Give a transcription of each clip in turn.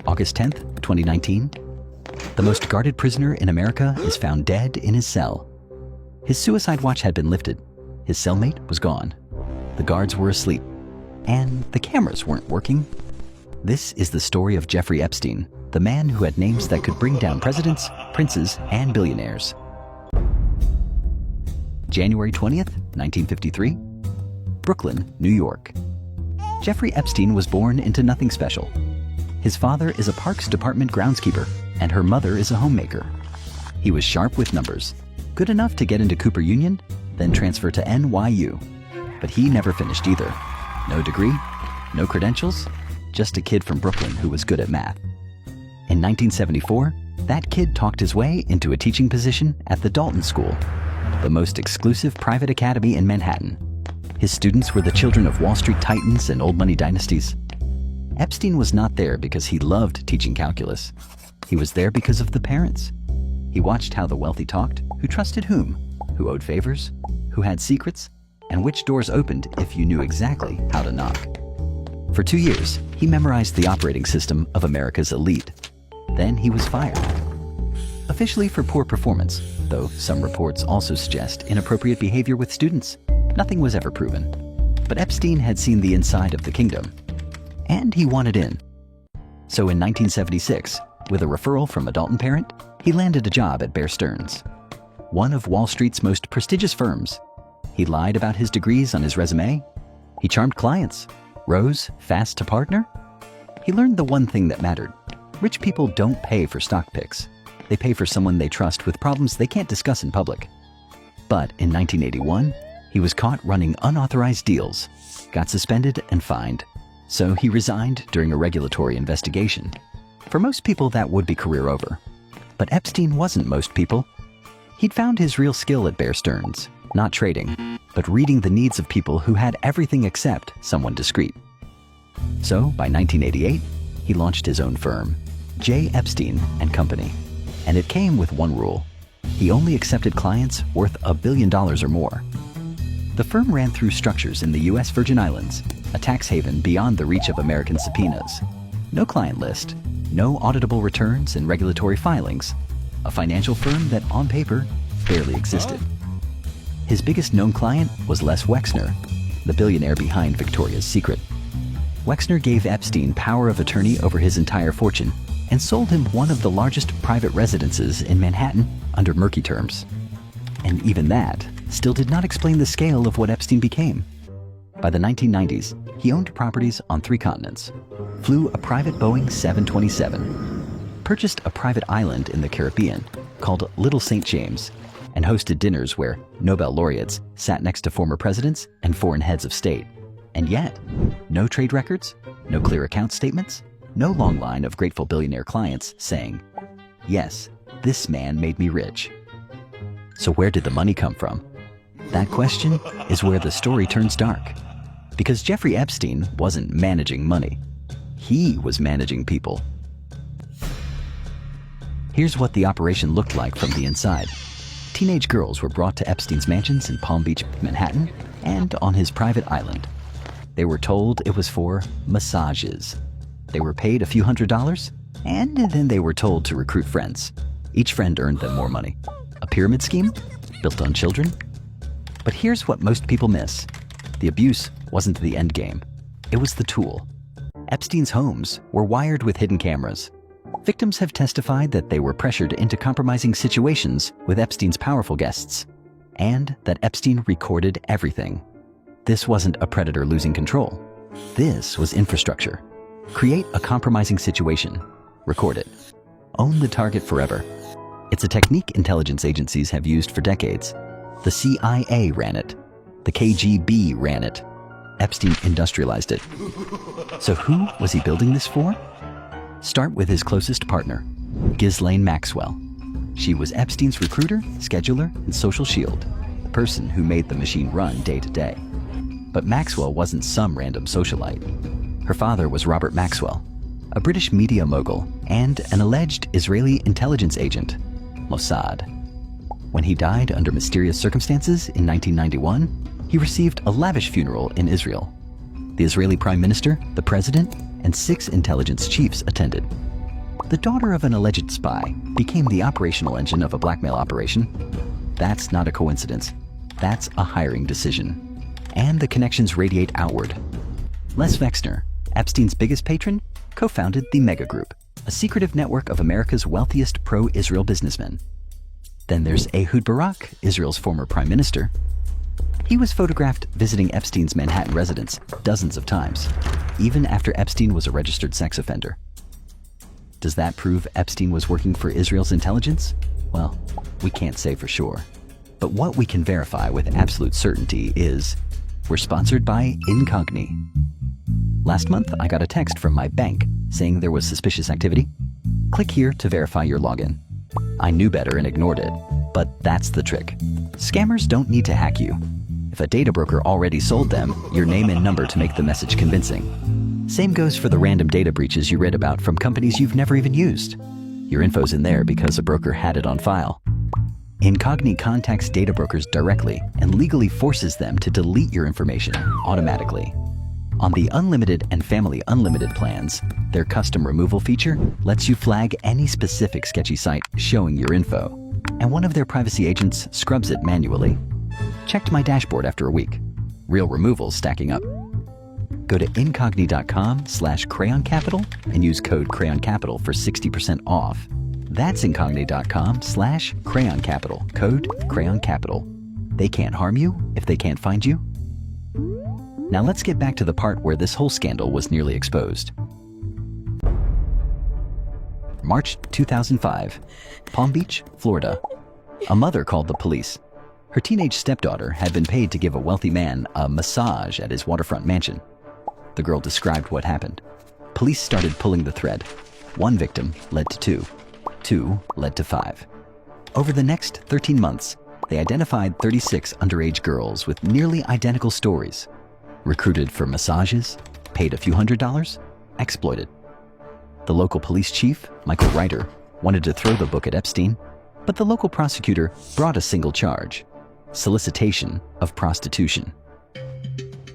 August 10th, 2019. The most guarded prisoner in America is found dead in his cell. His suicide watch had been lifted. His cellmate was gone. The guards were asleep. And the cameras weren't working. This is the story of Jeffrey Epstein, the man who had names that could bring down presidents, princes, and billionaires. January 20th, 1953. Brooklyn, New York. Jeffrey Epstein was born into nothing special. His father is a Parks Department groundskeeper, and her mother is a homemaker. He was sharp with numbers, good enough to get into Cooper Union, then transfer to NYU. But he never finished either. No degree, no credentials, just a kid from Brooklyn who was good at math. In 1974, that kid talked his way into a teaching position at the Dalton School, the most exclusive private academy in Manhattan. His students were the children of Wall Street titans and old money dynasties. Epstein was not there because he loved teaching calculus. He was there because of the parents. He watched how the wealthy talked, who trusted whom, who owed favors, who had secrets, and which doors opened if you knew exactly how to knock. For 2 years, he memorized the operating system of America's elite. Then he was fired. Officially for poor performance, though some reports also suggest inappropriate behavior with students. Nothing was ever proven. But Epstein had seen the inside of the kingdom. And he wanted in. So in 1976, with a referral from a Dalton parent, he landed a job at Bear Stearns, one of Wall Street's most prestigious firms. He lied about his degrees on his resume. He charmed clients, rose fast to partner. He learned the one thing that mattered. Rich people don't pay for stock picks. They pay for someone they trust with problems they can't discuss in public. But in 1981, he was caught running unauthorized deals, got suspended and fined. So he resigned during a regulatory investigation. For most people, that would be career over. But Epstein wasn't most people. He'd found his real skill at Bear Stearns, not trading, but reading the needs of people who had everything except someone discreet. So by 1988, he launched his own firm, J. Epstein and Company. And it came with one rule. He only accepted clients worth $1 billion or more. The firm ran through structures in the U.S. Virgin Islands, a tax haven beyond the reach of American subpoenas. No client list, no auditable returns and regulatory filings. A financial firm that, on paper, barely existed. His biggest known client was Les Wexner, the billionaire behind Victoria's Secret. Wexner gave Epstein power of attorney over his entire fortune and sold him one of the largest private residences in Manhattan under murky terms. And even that still did not explain the scale of what Epstein became. By the 1990s, he owned properties on 3 continents, flew a private Boeing 727, purchased a private island in the Caribbean called Little St. James, and hosted dinners where Nobel laureates sat next to former presidents and foreign heads of state. And yet, no trade records, no clear account statements, no long line of grateful billionaire clients saying, "Yes, this man made me rich." So where did the money come from? That question is where the story turns dark. Because Jeffrey Epstein wasn't managing money. He was managing people. Here's what the operation looked like from the inside. Teenage girls were brought to Epstein's mansions in Palm Beach, Manhattan, and on his private island. They were told it was for massages. They were paid a few $100s, and then they were told to recruit friends. Each friend earned them more money. A pyramid scheme built on children? But here's what most people miss. The abuse wasn't the end game. It was the tool. Epstein's homes were wired with hidden cameras. Victims have testified that they were pressured into compromising situations with Epstein's powerful guests, and that Epstein recorded everything. This wasn't a predator losing control. This was infrastructure. Create a compromising situation. Record it. Own the target forever. It's a technique intelligence agencies have used for decades. The CIA ran it. The KGB ran it. Epstein industrialized it. So who was he building this for? Start with his closest partner, Ghislaine Maxwell. She was Epstein's recruiter, scheduler, and social shield, the person who made the machine run day to day. But Maxwell wasn't some random socialite. Her father was Robert Maxwell, a British media mogul and an alleged Israeli intelligence agent, Mossad. When he died under mysterious circumstances in 1991, he received a lavish funeral in Israel. The Israeli Prime Minister, the President, and 6 intelligence chiefs attended. The daughter of an alleged spy became the operational engine of a blackmail operation. That's not a coincidence. That's a hiring decision. And the connections radiate outward. Les Wexner, Epstein's biggest patron, co-founded the Mega Group, a secretive network of America's wealthiest pro-Israel businessmen. Then there's Ehud Barak, Israel's former prime minister. He was photographed visiting Epstein's Manhattan residence dozens of times, even after Epstein was a registered sex offender. Does that prove Epstein was working for Israel's intelligence? Well, we can't say for sure. But what we can verify with absolute certainty is we're sponsored by Incogni. Last month, I got a text from my bank saying there was suspicious activity. Click here to verify your login. I knew better and ignored it, but that's the trick. Scammers don't need to hack you. If a data broker already sold them your name and number to make the message convincing. Same goes for the random data breaches you read about from companies you've never even used. Your info's in there because a broker had it on file. Incogni contacts data brokers directly and legally forces them to delete your information automatically. On the Unlimited and Family Unlimited plans, their custom removal feature lets you flag any specific sketchy site showing your info, and one of their privacy agents scrubs it manually. Checked my dashboard after a week. Real removals stacking up. Go to incogni.com/crayoncapital and use code crayoncapital for 60% off. That's incogni.com/crayoncapital, code crayoncapital. They can't harm you if they can't find you. Now let's get back to the part where this whole scandal was nearly exposed. March 2005, Palm Beach, Florida. A mother called the police. Her teenage stepdaughter had been paid to give a wealthy man a massage at his waterfront mansion. The girl described what happened. Police started pulling the thread. One victim led to two. Two led to 5. Over the next 13 months, they identified 36 underage girls with nearly identical stories. Recruited for massages, paid a few $100s, exploited. The local police chief, Michael Reiter, wanted to throw the book at Epstein, but the local prosecutor brought a single charge: solicitation of prostitution.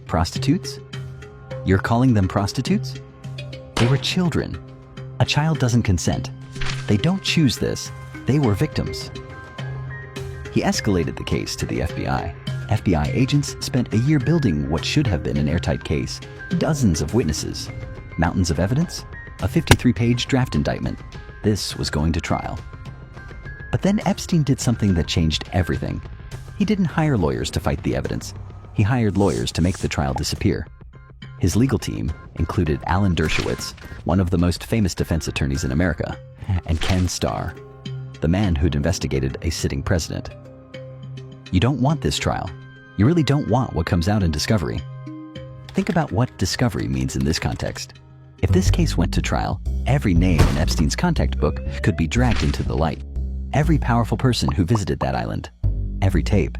Prostitutes? You're calling them prostitutes? They were children. A child doesn't consent. They don't choose this. They were victims. He escalated the case to the FBI. FBI agents spent a year building what should have been an airtight case. Dozens of witnesses, mountains of evidence, a 53-page draft indictment. This was going to trial. But then Epstein did something that changed everything. He didn't hire lawyers to fight the evidence. He hired lawyers to make the trial disappear. His legal team included Alan Dershowitz, one of the most famous defense attorneys in America, and Ken Starr, the man who'd investigated a sitting president. You don't want this trial. You really don't want what comes out in discovery. Think about what discovery means in this context. If this case went to trial, every name in Epstein's contact book could be dragged into the light. Every powerful person who visited that island. Every tape.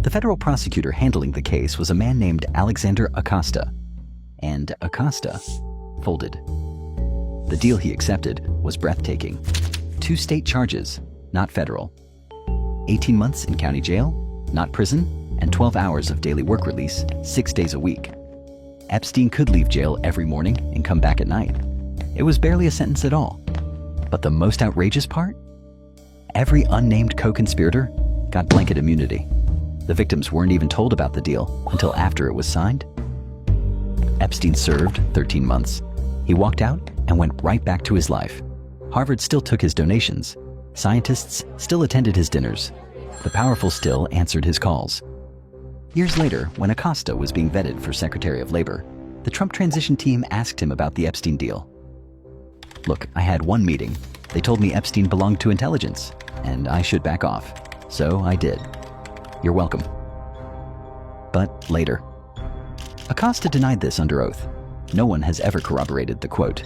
The federal prosecutor handling the case was a man named Alexander Acosta. And Acosta folded. The deal he accepted was breathtaking. 2 state charges, not federal. 18 months in county jail, not prison, and 12 hours of daily work release, 6 days a week. Epstein could leave jail every morning and come back at night. It was barely a sentence at all. But the most outrageous part? Every unnamed co-conspirator got blanket immunity. The victims weren't even told about the deal until after it was signed. Epstein served 13 months. He walked out and went right back to his life. Harvard still took his donations. Scientists still attended his dinners. The powerful still answered his calls. Years later, when Acosta was being vetted for Secretary of Labor, the Trump transition team asked him about the Epstein deal. Look, I had one meeting. They told me Epstein belonged to intelligence, and I should back off. So I did. You're welcome. But later. Acosta denied this under oath. No one has ever corroborated the quote.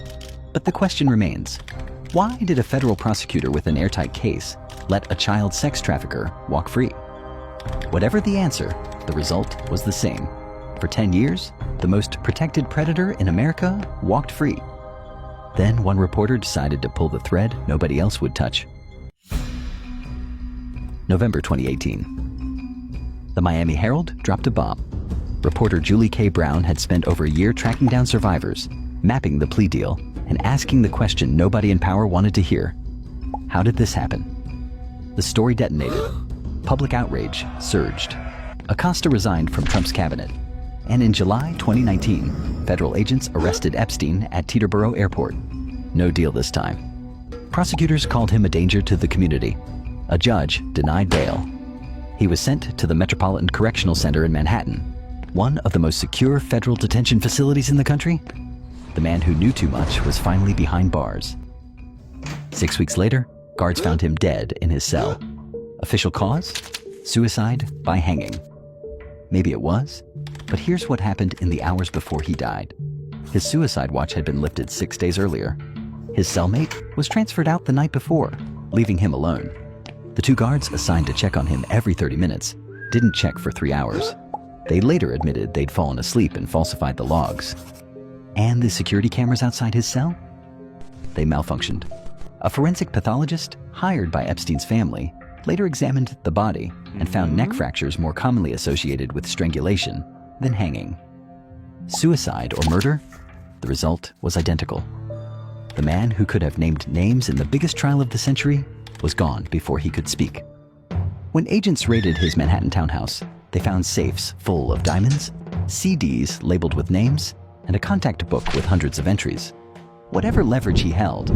But the question remains, why did a federal prosecutor with an airtight case let a child sex trafficker walk free? Whatever the answer, the result was the same. For 10 years, the most protected predator in America walked free. Then one reporter decided to pull the thread nobody else would touch. November 2018. The Miami Herald dropped a bomb. Reporter Julie K. Brown had spent over a year tracking down survivors, mapping the plea deal, and asking the question nobody in power wanted to hear. How did this happen? The story detonated. Public outrage surged. Acosta resigned from Trump's cabinet. And in July 2019, federal agents arrested Epstein at Teterboro Airport. No deal this time. Prosecutors called him a danger to the community. A judge denied bail. He was sent to the Metropolitan Correctional Center in Manhattan, one of the most secure federal detention facilities in the country. The man who knew too much was finally behind bars. 6 weeks later, guards found him dead in his cell. Official cause? Suicide by hanging. Maybe it was, but here's what happened in the hours before he died. His suicide watch had been lifted 6 days earlier. His cellmate was transferred out the night before, leaving him alone. The 2 guards assigned to check on him every 30 minutes didn't check for 3 hours. They later admitted they'd fallen asleep and falsified the logs. And the security cameras outside his cell? They malfunctioned. A forensic pathologist hired by Epstein's family later examined the body and found neck fractures more commonly associated with strangulation than hanging. Suicide or murder? The result was identical. The man who could have named names in the biggest trial of the century was gone before he could speak. When agents raided his Manhattan townhouse, they found safes full of diamonds, CDs labeled with names, and a contact book with hundreds of entries. Whatever leverage he held,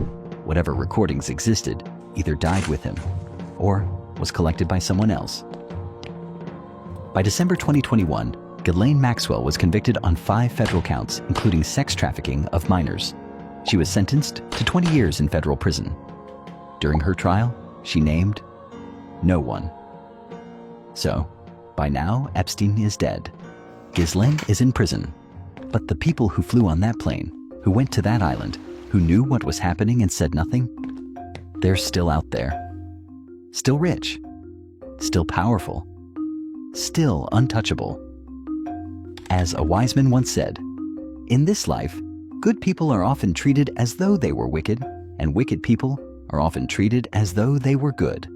whatever recordings existed, either died with him or was collected by someone else. By December 2021, Ghislaine Maxwell was convicted on 5 federal counts, including sex trafficking of minors. She was sentenced to 20 years in federal prison. During her trial, she named no one. So, by now, Epstein is dead. Ghislaine is in prison. But the people who flew on that plane, who went to that island, who knew what was happening and said nothing, they're still out there. Still rich. Still powerful. Still untouchable. As a wise man once said, in this life, good people are often treated as though they were wicked, and wicked people are often treated as though they were good.